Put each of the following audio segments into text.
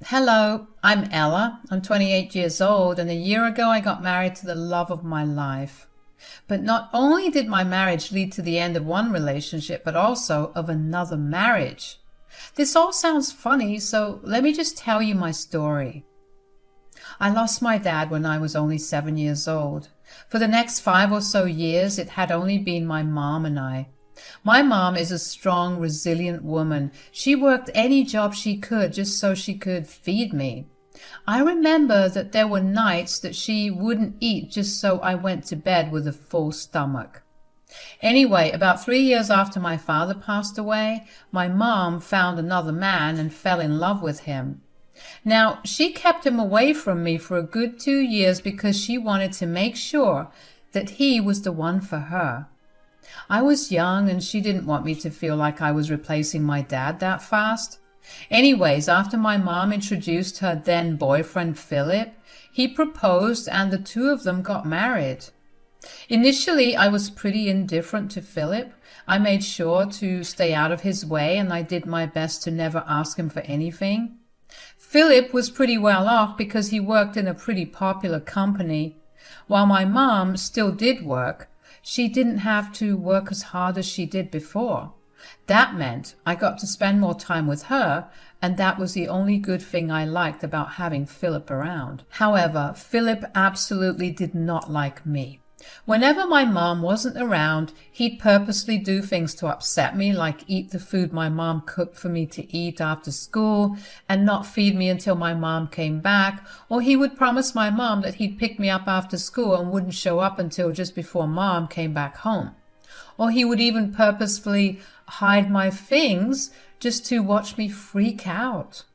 Hello, I'm Ella. I'm 28 years old, and a year ago I got married to the love of my life. But not only did my marriage lead to the end of one relationship, but also of another marriage. This all sounds funny, so let me just tell you my story. I lost my dad when I was only 7 years old. For the next 5 or so years, it had only been my mom and I. My mom is a strong, resilient woman. She worked any job she could just so she could feed me. I remember that there were nights that she wouldn't eat just so I went to bed with a full stomach. Anyway, about 3 years after my father passed away, my mom found another man and fell in love with him. Now, she kept him away from me for a good 2 years because she wanted to make sure that he was the one for her. I was young and she didn't want me to feel like I was replacing my dad that fast. Anyways, after my mom introduced her then boyfriend Philip, he proposed and the two of them got married. Initially, I was pretty indifferent to Philip. I made sure to stay out of his way and I did my best to never ask him for anything. Philip was pretty well off because he worked in a pretty popular company. While my mom still did work, she didn't have to work as hard as she did before. That meant I got to spend more time with her, and that was the only good thing I liked about having Philip around. However, Philip absolutely did not like me. Whenever my mom wasn't around, he'd purposely do things to upset me, like eat the food my mom cooked for me to eat after school and not feed me until my mom came back, or he would promise my mom that he'd pick me up after school and wouldn't show up until just before mom came back home. Or he would even purposefully hide my things just to watch me freak out.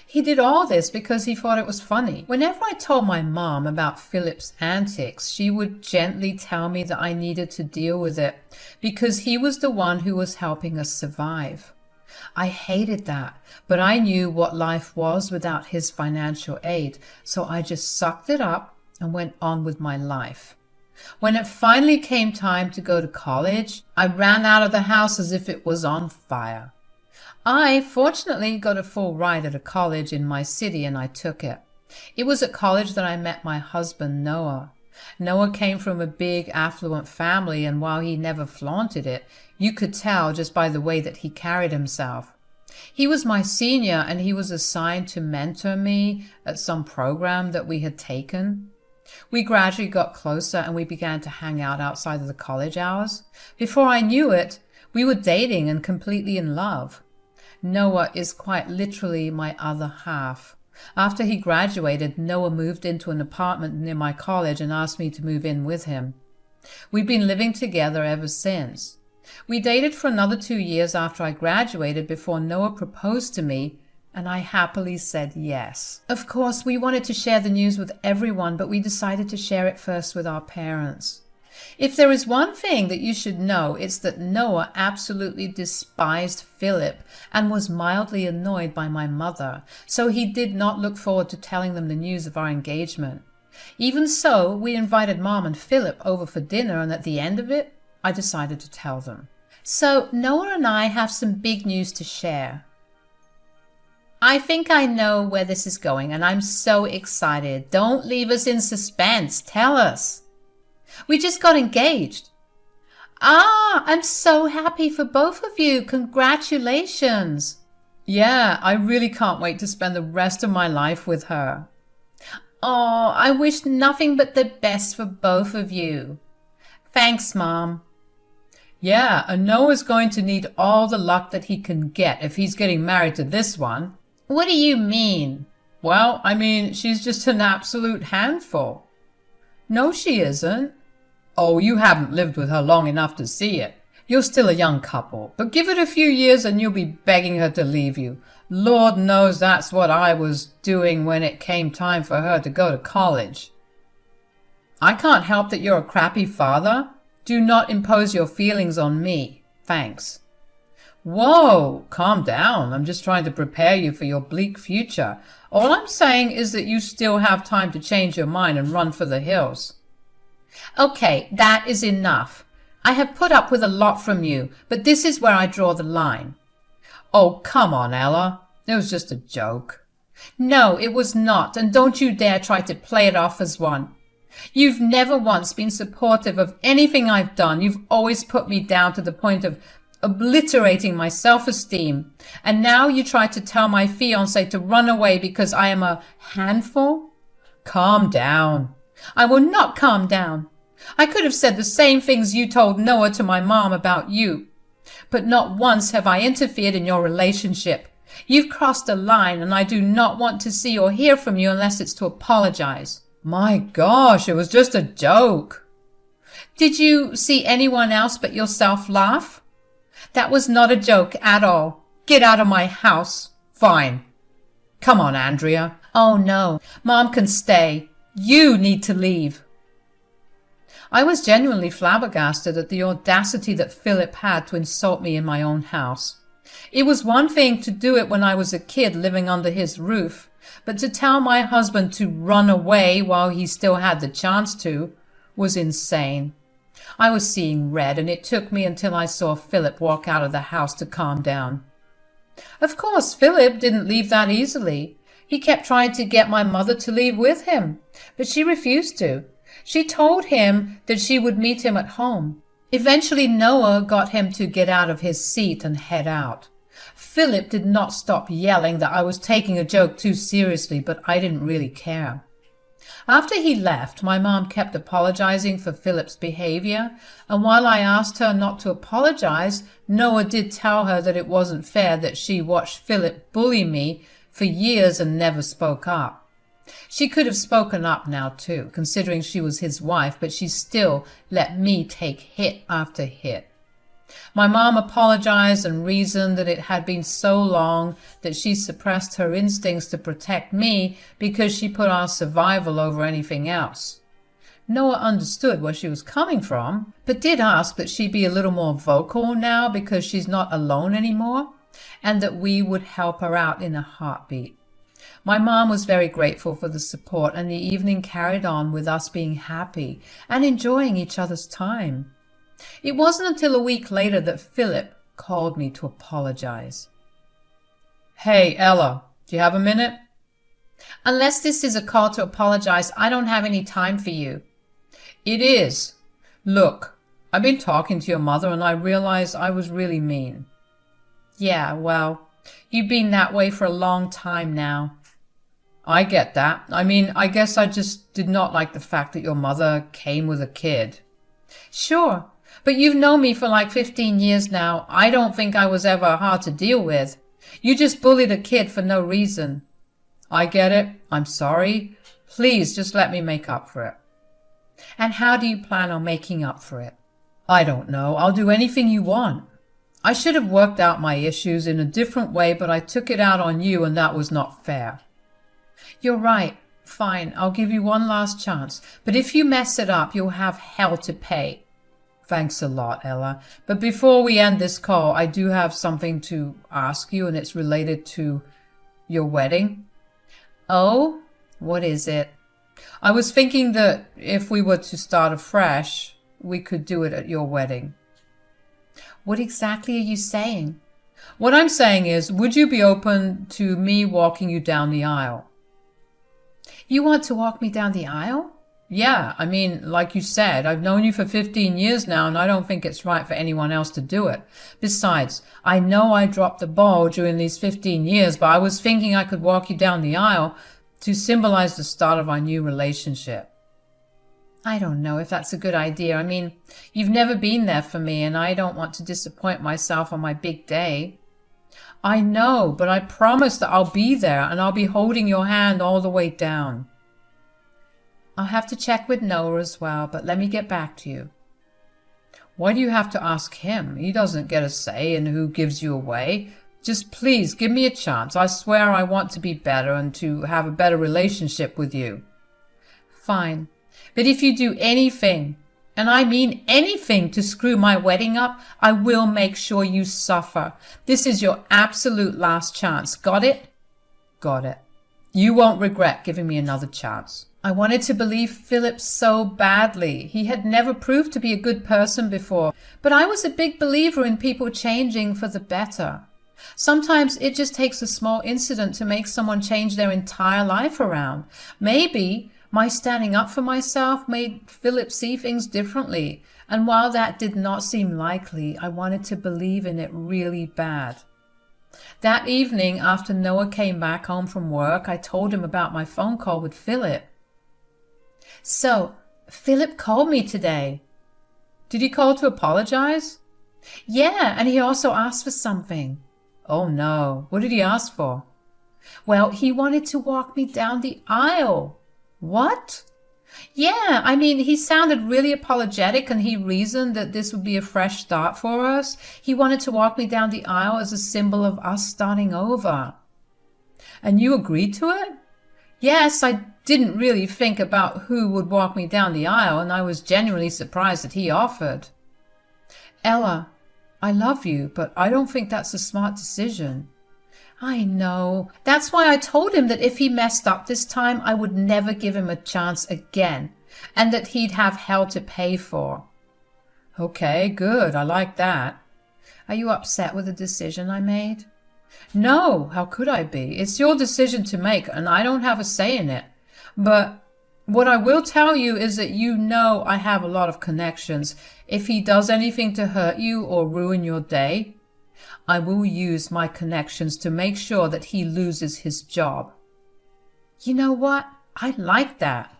He did all this because he thought it was funny. Whenever I told my mom about Philip's antics, she would gently tell me that I needed to deal with it because he was the one who was helping us survive. I hated that, but I knew what life was without his financial aid, so I just sucked it up and went on with my life. When it finally came time to go to college, I ran out of the house as if it was on fire. I fortunately got a full ride at a college in my city and I took it. It was at college that I met my husband, Noah. Noah came from a big, affluent family, and while he never flaunted it, you could tell just by the way that he carried himself. He was my senior and he was assigned to mentor me at some program that we had taken. We gradually got closer and we began to hang out outside of the college hours. Before I knew it, we were dating and completely in love. Noah is quite literally my other half. After he graduated, Noah moved into an apartment near my college and asked me to move in with him. We've been living together ever since. We dated for another 2 years after I graduated before Noah proposed to me, and I happily said yes. Of course, we wanted to share the news with everyone, but we decided to share it first with our parents. If there is one thing that you should know, it's that Noah absolutely despised Philip and was mildly annoyed by my mother, so he did not look forward to telling them the news of our engagement. Even so, we invited Mom and Philip over for dinner, and at the end of it, I decided to tell them. So Noah and I have some big news to share. I think I know where this is going, and I'm so excited. Don't leave us in suspense. Tell us. We just got engaged. Ah, I'm so happy for both of you. Congratulations. Yeah, I really can't wait to spend the rest of my life with her. Oh, I wish nothing but the best for both of you. Thanks, Mom. Yeah, and Noah's going to need all the luck that he can get if he's getting married to this one. What do you mean? Well, I mean, she's just an absolute handful. No, she isn't. Oh, you haven't lived with her long enough to see it. You're still a young couple, but give it a few years and you'll be begging her to leave you. Lord knows that's what I was doing when it came time for her to go to college. I can't help that you're a crappy father. Do not impose your feelings on me. Thanks. Whoa, calm down. I'm just trying to prepare you for your bleak future. All I'm saying is that you still have time to change your mind and run for the hills. Okay, that is enough. I have put up with a lot from you, but this is where I draw the line. Oh, come on, Ella. It was just a joke. No, it was not, and don't you dare try to play it off as one. You've never once been supportive of anything I've done. You've always put me down to the point of obliterating my self-esteem. And now you try to tell my fiancé to run away because I am a handful? Calm down. I will not calm down. I could have said the same things you told Noah to my mom about you. But not once have I interfered in your relationship. You've crossed a line, and I do not want to see or hear from you unless it's to apologize. My gosh, it was just a joke. Did you see anyone else but yourself laugh? That was not a joke at all. Get out of my house. Fine. Come on, Andrea. Oh no, Mom can stay. You need to leave. I was genuinely flabbergasted at the audacity that Philip had to insult me in my own house. It was one thing to do it when I was a kid living under his roof, but to tell my husband to run away while he still had the chance to was insane. I was seeing red, and it took me until I saw Philip walk out of the house to calm down. Of course, Philip didn't leave that easily. He kept trying to get my mother to leave with him, but she refused to. She told him that she would meet him at home. Eventually, Noah got him to get out of his seat and head out. Philip did not stop yelling that I was taking a joke too seriously, but I didn't really care. After he left, my mom kept apologizing for Philip's behavior, and while I asked her not to apologize, Noah did tell her that it wasn't fair that she watched Philip bully me for years and never spoke up. She could have spoken up now too, considering she was his wife, but she still let me take hit after hit. My mom apologized and reasoned that it had been so long that she suppressed her instincts to protect me because she put our survival over anything else. Noah understood where she was coming from, but did ask that she be a little more vocal now because she's not alone anymore, and that we would help her out in a heartbeat. My mom was very grateful for the support, and the evening carried on with us being happy and enjoying each other's time. It wasn't until a week later that Philip called me to apologize. Hey, Ella, do you have a minute? Unless this is a call to apologize, I don't have any time for you. It is. Look, I've been talking to your mother and I realized I was really mean. Yeah, well, you've been that way for a long time now. I get that. I guess I just did not like the fact that your mother came with a kid. Sure, but you've known me for like 15 years now. I don't think I was ever hard to deal with. You just bullied a kid for no reason. I get it. I'm sorry. Please just let me make up for it. And how do you plan on making up for it? I don't know. I'll do anything you want. I should have worked out my issues in a different way, but I took it out on you and that was not fair. You're right. Fine, I'll give you one last chance. But if you mess it up, you'll have hell to pay. Thanks a lot, Ella. But before we end this call, I do have something to ask you, and it's related to your wedding. Oh? What is it? I was thinking that if we were to start afresh, we could do it at your wedding. What exactly are you saying? What I'm saying is, would you be open to me walking you down the aisle? You want to walk me down the aisle? Yeah, like you said, I've known you for 15 years now, and I don't think it's right for anyone else to do it. Besides, I know I dropped the ball during these 15 years, but I was thinking I could walk you down the aisle to symbolize the start of our new relationship. I don't know if that's a good idea. You've never been there for me, and I don't want to disappoint myself on my big day. I know, but I promise that I'll be there, and I'll be holding your hand all the way down. I'll have to check with Noah as well, but let me get back to you. Why do you have to ask him? He doesn't get a say in who gives you away. Just please give me a chance. I swear I want to be better and to have a better relationship with you. Fine. But if you do anything, and I mean anything, to screw my wedding up, I will make sure you suffer. This is your absolute last chance. Got it? Got it. You won't regret giving me another chance. I wanted to believe Philip so badly. He had never proved to be a good person before, but I was a big believer in people changing for the better. Sometimes it just takes a small incident to make someone change their entire life around. Maybe my standing up for myself made Philip see things differently, and while that did not seem likely, I wanted to believe in it really bad. That evening, after Noah came back home from work, I told him about my phone call with Philip. So, Philip called me today. Did he call to apologize? Yeah, and he also asked for something. Oh no, what did he ask for? Well, he wanted to walk me down the aisle. What? Yeah, I mean, he sounded really apologetic and he reasoned that this would be a fresh start for us. He wanted to walk me down the aisle as a symbol of us starting over. And you agreed to it? Yes, I didn't really think about who would walk me down the aisle, and I was genuinely surprised that he offered. Ella, I love you, but I don't think that's a smart decision. I know. That's why I told him that if he messed up this time, I would never give him a chance again, and that he'd have hell to pay for. Okay, good. I like that. Are you upset with the decision I made? No, how could I be? It's your decision to make, and I don't have a say in it. But what I will tell you is that you know I have a lot of connections. If he does anything to hurt you or ruin your day, I will use my connections to make sure that he loses his job. You know what? I like that.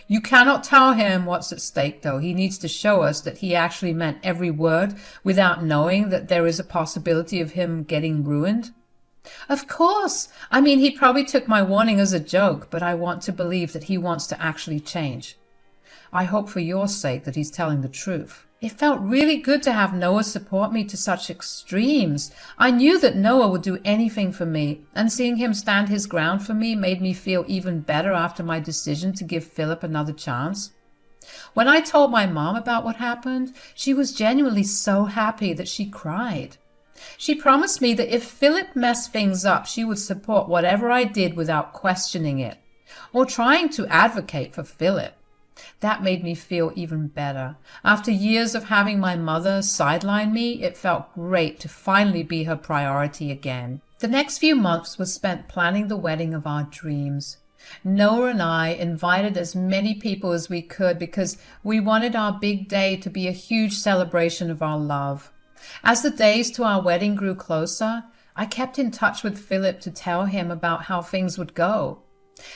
You cannot tell him what's at stake, though. He needs to show us that he actually meant every word without knowing that there is a possibility of him getting ruined. Of course. I mean, he probably took my warning as a joke, but I want to believe that he wants to actually change. I hope for your sake that he's telling the truth. It felt really good to have Noah support me to such extremes. I knew that Noah would do anything for me, and seeing him stand his ground for me made me feel even better after my decision to give Philip another chance. When I told my mom about what happened, she was genuinely so happy that she cried. She promised me that if Philip messed things up, she would support whatever I did without questioning it, or trying to advocate for Philip. That made me feel even better. After years of having my mother sideline me, it felt great to finally be her priority again. The next few months were spent planning the wedding of our dreams. Noah and I invited as many people as we could because we wanted our big day to be a huge celebration of our love. As the days to our wedding grew closer, I kept in touch with Philip to tell him about how things would go.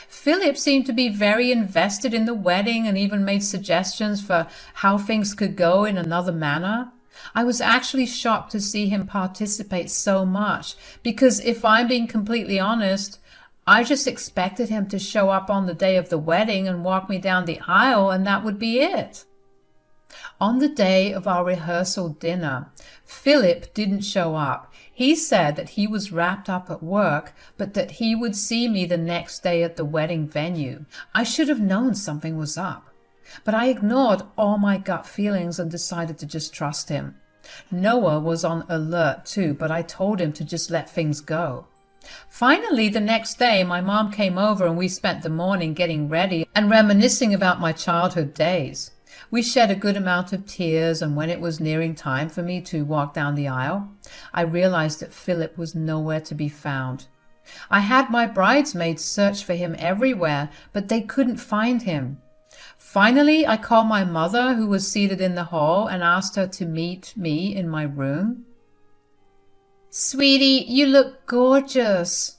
Philip seemed to be very invested in the wedding and even made suggestions for how things could go in another manner. I was actually shocked to see him participate so much because if I'm being completely honest, I just expected him to show up on the day of the wedding and walk me down the aisle and that would be it. On the day of our rehearsal dinner, Philip didn't show up. He said that he was wrapped up at work, but that he would see me the next day at the wedding venue. I should have known something was up, but I ignored all my gut feelings and decided to just trust him. Noah was on alert too, but I told him to just let things go. Finally, the next day, my mom came over and we spent the morning getting ready and reminiscing about my childhood days. We shed a good amount of tears, and when it was nearing time for me to walk down the aisle, I realized that Philip was nowhere to be found. I had my bridesmaids search for him everywhere, but they couldn't find him. Finally, I called my mother, who was seated in the hall, and asked her to meet me in my room. Sweetie, you look gorgeous.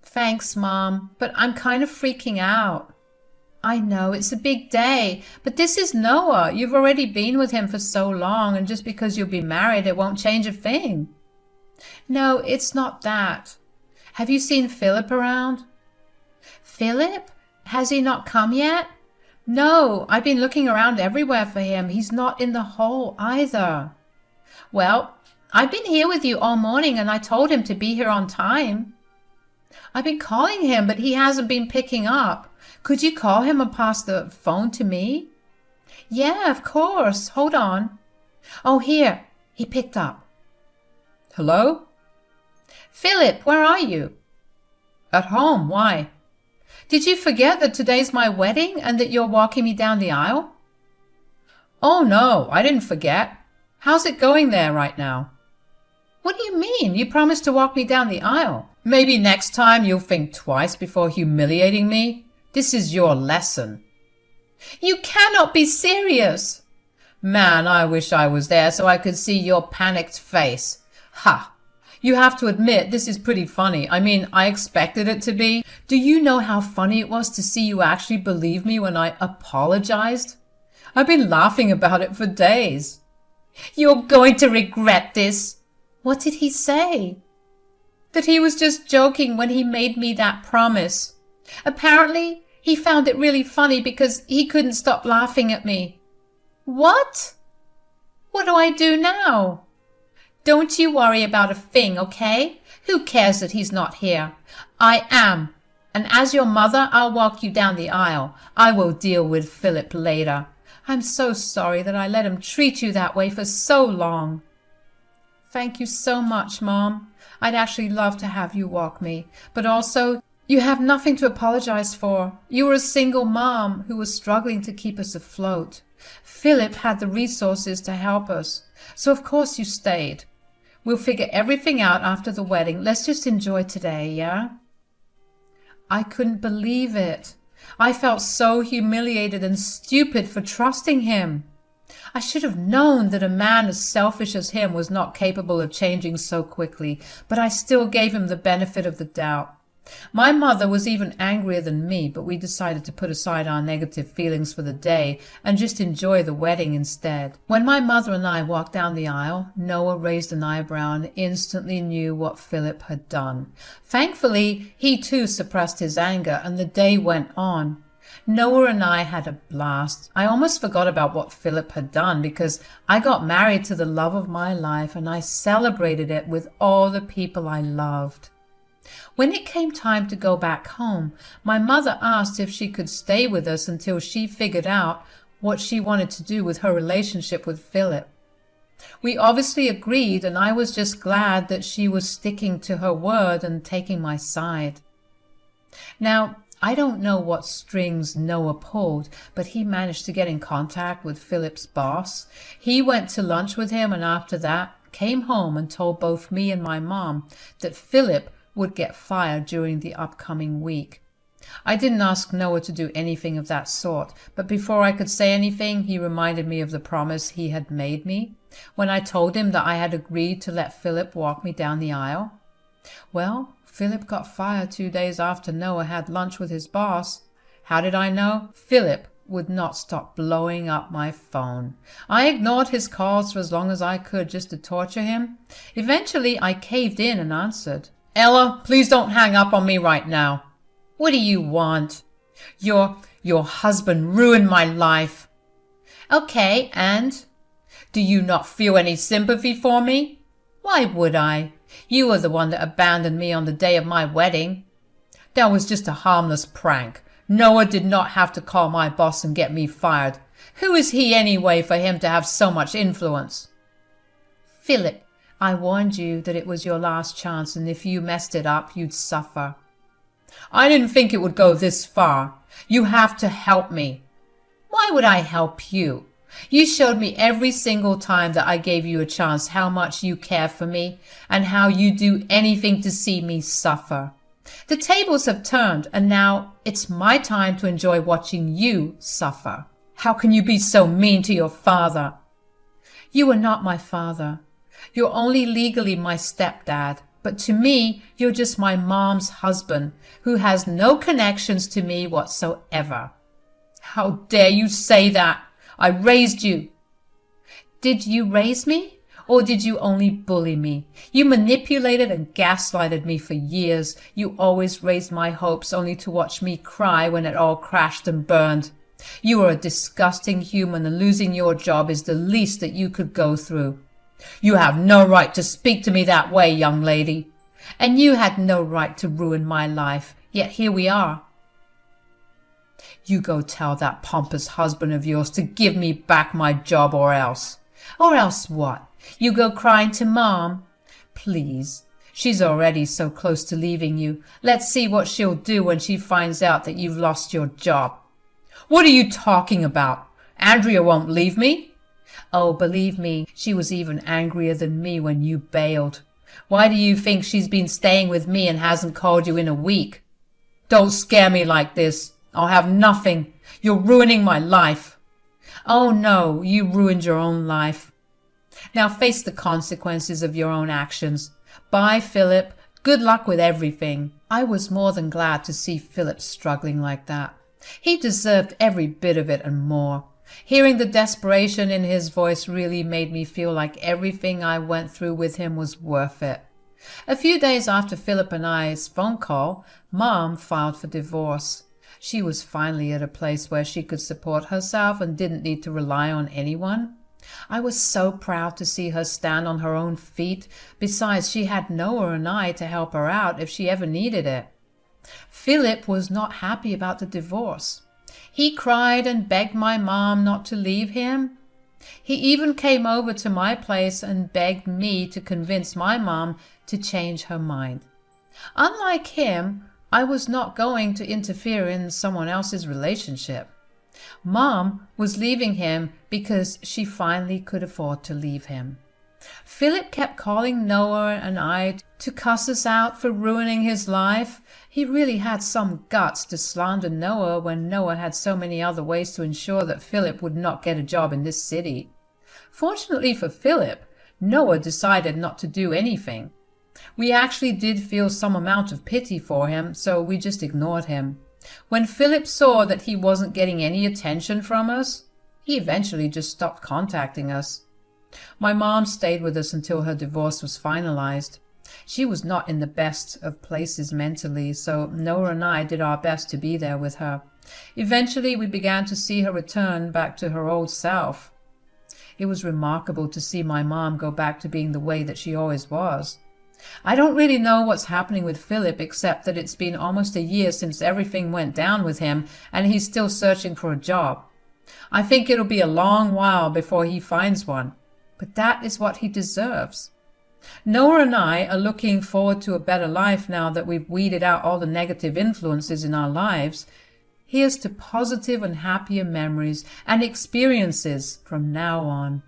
Thanks, Mom, but I'm kind of freaking out. I know, it's a big day, but this is Noah. You've already been with him for so long, and just because you'll be married, it won't change a thing. No, it's not that. Have you seen Philip around? Philip? Has he not come yet? No, I've been looking around everywhere for him. He's not in the hall either. Well, I've been here with you all morning, and I told him to be here on time. I've been calling him, but he hasn't been picking up. Could you call him and pass the phone to me? Yeah, of course. Hold on. Oh, here. He picked up. Hello? Philip, where are you? At home. Why? Did you forget that today's my wedding and that you're walking me down the aisle? Oh, no, I didn't forget. How's it going there right now? What do you mean? You promised to walk me down the aisle. Maybe next time you'll think twice before humiliating me. This is your lesson. You cannot be serious. Man, I wish I was there so I could see your panicked face. Ha! You have to admit this is pretty funny. I mean, I expected it to be. Do you know how funny it was to see you actually believe me when I apologized? I've been laughing about it for days. You're going to regret this. What did he say? That he was just joking when he made me that promise. Apparently, he found it really funny because he couldn't stop laughing at me. What? What do I do now? Don't you worry about a thing, okay? Who cares that he's not here? I am. And as your mother, I'll walk you down the aisle. I will deal with Philip later. I'm so sorry that I let him treat you that way for so long. Thank you so much, Mom. I'd actually love to have you walk me. But also, you have nothing to apologize for. You were a single mom who was struggling to keep us afloat. Philip had the resources to help us. So of course you stayed. We'll figure everything out after the wedding. Let's just enjoy today, yeah? I couldn't believe it. I felt so humiliated and stupid for trusting him. I should have known that a man as selfish as him was not capable of changing so quickly, but I still gave him the benefit of the doubt. My mother was even angrier than me, but we decided to put aside our negative feelings for the day and just enjoy the wedding instead. When my mother and I walked down the aisle, Noah raised an eyebrow and instantly knew what Philip had done. Thankfully, he too suppressed his anger, and the day went on. Noah and I had a blast. I almost forgot about what Philip had done because I got married to the love of my life and I celebrated it with all the people I loved. When it came time to go back home, my mother asked if she could stay with us until she figured out what she wanted to do with her relationship with Philip. We obviously agreed, and I was just glad that she was sticking to her word and taking my side. Now, I don't know what strings Noah pulled, but he managed to get in contact with Philip's boss. He went to lunch with him, and after that came home and told both me and my mom that Philip would get fired during the upcoming week. I didn't ask Noah to do anything of that sort, but before I could say anything, he reminded me of the promise he had made me when I told him that I had agreed to let Philip walk me down the aisle. Well, Philip got fired 2 days after Noah had lunch with his boss. How did I know? Philip would not stop blowing up my phone. I ignored his calls for as long as I could just to torture him. Eventually, I caved in and answered. Ella, please don't hang up on me right now. What do you want? Your husband ruined my life. Okay, and? Do you not feel any sympathy for me? Why would I? You were the one that abandoned me on the day of my wedding. That was just a harmless prank. Noah did not have to call my boss and get me fired. Who is he anyway for him to have so much influence? Philip, I warned you that it was your last chance, and if you messed it up, you'd suffer. I didn't think it would go this far. You have to help me. Why would I help you? You showed me every single time that I gave you a chance how much you care for me and how you do anything to see me suffer. The tables have turned, and now it's my time to enjoy watching you suffer. How can you be so mean to your father? You are not my father. You're only legally my stepdad, but to me, you're just my mom's husband, who has no connections to me whatsoever. How dare you say that? I raised you. Did you raise me? Or did you only bully me? You manipulated and gaslighted me for years. You always raised my hopes only to watch me cry when it all crashed and burned. You are a disgusting human, and losing your job is the least that you could go through. You have no right to speak to me that way, young lady. And you had no right to ruin my life, yet here we are. You go tell that pompous husband of yours to give me back my job, or else. Or else what? You go crying to Mom? Please. She's already so close to leaving you. Let's see what she'll do when she finds out that you've lost your job. What are you talking about? Andrea won't leave me. Oh, believe me, she was even angrier than me when you bailed. Why do you think she's been staying with me and hasn't called you in a week? Don't scare me like this. I'll have nothing. You're ruining my life. Oh no, you ruined your own life. Now face the consequences of your own actions. Bye, Philip. Good luck with everything. I was more than glad to see Philip struggling like that. He deserved every bit of it and more. Hearing the desperation in his voice really made me feel like everything I went through with him was worth it. A few days after Philip and I's phone call, Mom filed for divorce. She was finally at a place where she could support herself and didn't need to rely on anyone. I was so proud to see her stand on her own feet. Besides, she had Noah and I to help her out if she ever needed it. Philip was not happy about the divorce. He cried and begged my mom not to leave him. He even came over to my place and begged me to convince my mom to change her mind. Unlike him, I was not going to interfere in someone else's relationship. Mom was leaving him because she finally could afford to leave him. Philip kept calling Noah and I to cuss us out for ruining his life. He really had some guts to slander Noah when Noah had so many other ways to ensure that Philip would not get a job in this city. Fortunately for Philip, Noah decided not to do anything. We actually did feel some amount of pity for him, so we just ignored him. When Philip saw that he wasn't getting any attention from us, he eventually just stopped contacting us. My mom stayed with us until her divorce was finalized. She was not in the best of places mentally, so Noah and I did our best to be there with her. Eventually, we began to see her return back to her old self. It was remarkable to see my mom go back to being the way that she always was. I don't really know what's happening with Philip, except that it's been almost a year since everything went down with him, and he's still searching for a job. I think it'll be a long while before he finds one, but that is what he deserves. Noah and I are looking forward to a better life now that we've weeded out all the negative influences in our lives. Here's to positive and happier memories and experiences from now on.